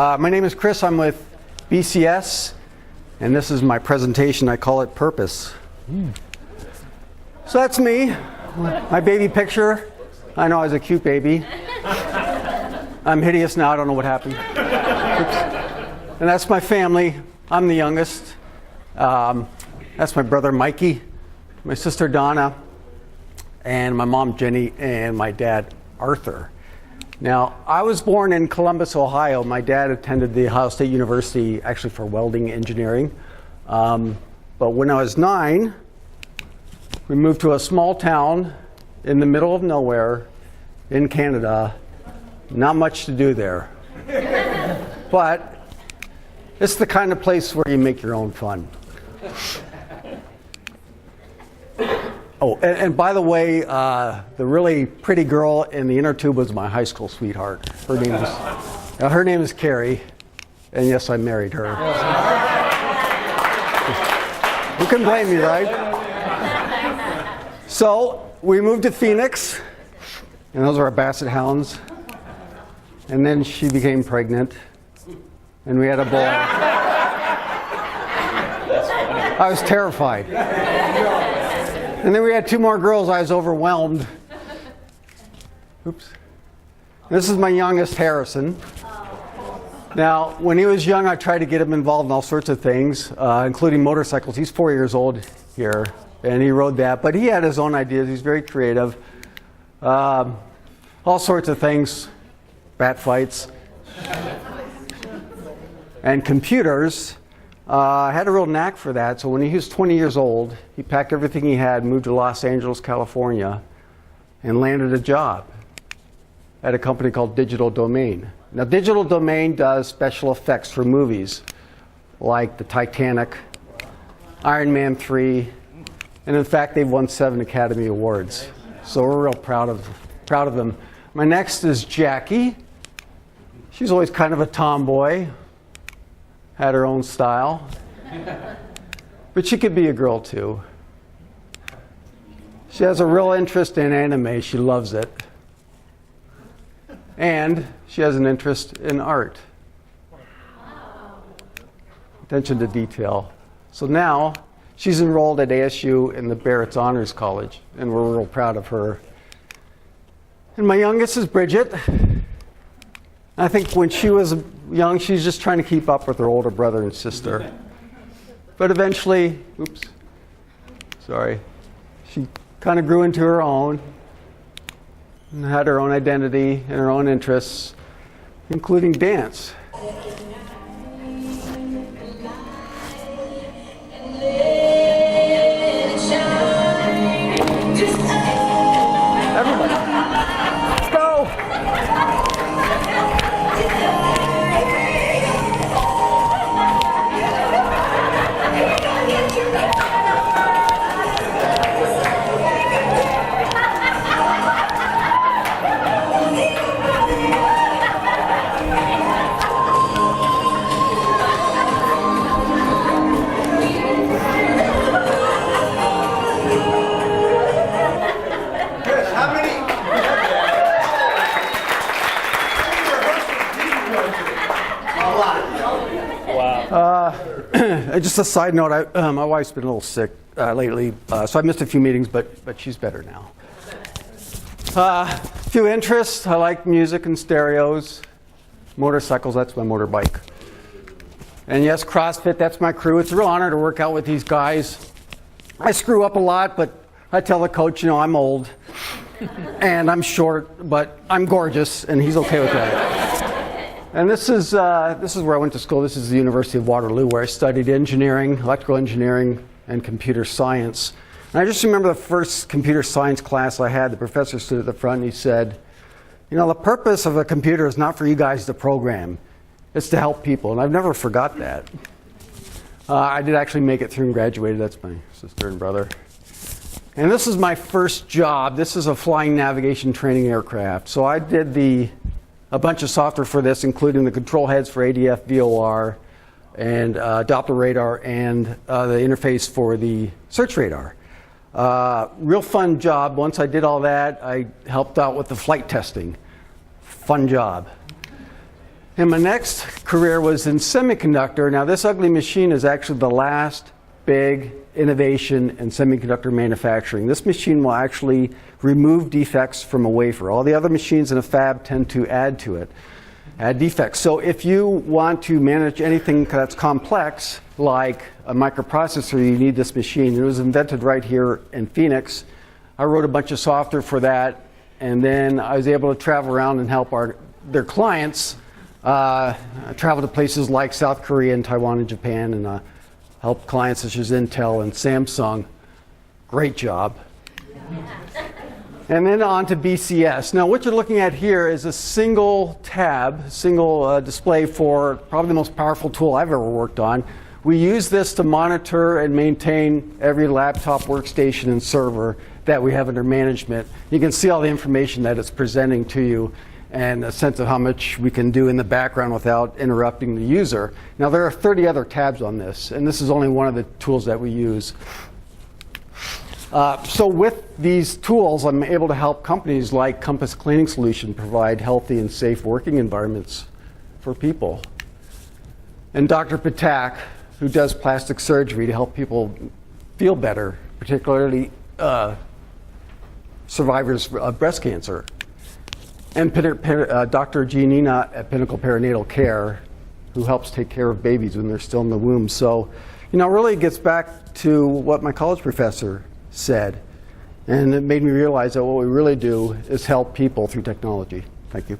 My name is Chris. I'm with BCS, and this is my presentation. I call it Purpose. So that's me, my baby picture. I know I was a cute baby. I'm hideous now. I don't know what happened. Oops. And that's my family. I'm the youngest. That's my brother Mikey, my sister Donna, and my mom Jenny, and my dad Arthur. Now, I was born in Columbus, Ohio. My dad attended the Ohio State University actually for welding engineering. But when I was 9, we moved to a small town in the middle of nowhere in Canada. Not much to do there. But it's the kind of place where you make your own fun. Oh, and by the way, the really pretty girl in the inner tube was my high school sweetheart. Her name is Carrie, and yes, I married her. Who can blame me, right? So we moved to Phoenix, and those are our Basset Hounds. And then she became pregnant, and we had a boy. I was terrified. And then we had 2 more girls. I was overwhelmed. Oops. This is my youngest, Harrison. Now, when he was young, I tried to get him involved in all sorts of things, including motorcycles. He's 4 years old here, and he rode that. But he had his own ideas. He's very creative. All sorts of things. Bat fights. And computers. I had a real knack for that, so when he was 20 years old, he packed everything he had, moved to Los Angeles, California, and landed a job at a company called Digital Domain. Now, Digital Domain does special effects for movies like the Titanic, Iron Man 3, and in fact, they've won 7 Academy Awards. So we're real proud of them. My next is Jackie. She's always kind of a tomboy. Had her own style. But she could be a girl too. She has a real interest in anime. She loves it. And she has an interest in art. Attention to detail. So now she's enrolled at ASU in the Barrett's Honors College, and we're real proud of her. And my youngest is Bridget. I think when she was young, she's just trying to keep up with her older brother and sister. But eventually, she kind of grew into her own and had her own identity and her own interests, including dance. Everybody, let's go! Just a side note, my wife's been a little sick lately, so I missed a few meetings, but she's better now. A few interests, I like music and stereos. Motorcycles, that's my motorbike. And yes, CrossFit, that's my crew. It's a real honor to work out with these guys. I screw up a lot, but I tell the coach, I'm old, and I'm short, but I'm gorgeous, and he's okay with that. And this is where I went to school. This is the University of Waterloo, where I studied engineering, electrical engineering, and computer science. And I just remember the first computer science class I had. The professor stood at the front and he said, the purpose of a computer is not for you guys to program. It's to help people. And I've never forgot that. I did actually make it through and graduated. That's my sister and brother. And this is my first job. This is a flying navigation training aircraft. So I did a bunch of software for this, including the control heads for ADF, VOR, and Doppler radar, and the interface for the search radar. Real fun job. Once I did all that, I helped out with the flight testing. Fun job. And my next career was in semiconductor. Now, this ugly machine is actually the last big innovation in semiconductor manufacturing. This machine will actually remove defects from a wafer. All the other machines in a fab tend to add to it, add defects. So if you want to manage anything that's complex, like a microprocessor, you need this machine. It was invented right here in Phoenix. I wrote a bunch of software for that, and then I was able to travel around and help their clients. I traveled to places like South Korea and Taiwan and Japan, and helped clients such as Intel and Samsung. Great job. And then on to BCS. Now, what you're looking at here is a single tab, single display for probably the most powerful tool I've ever worked on. We use this to monitor and maintain every laptop, workstation, and server that we have under management. You can see all the information that it's presenting to you and a sense of how much we can do in the background without interrupting the user. Now, there are 30 other tabs on this, and this is only one of the tools that we use. So with these tools, I'm able to help companies like Compass Cleaning Solution provide healthy and safe working environments for people. And Dr. Patak, who does plastic surgery to help people feel better, particularly survivors of breast cancer. And Dr. Giannina at Pinnacle Perinatal Care, who helps take care of babies when they're still in the womb. So, it really gets back to what my college professor said. And it made me realize that what we really do is help people through technology. Thank you.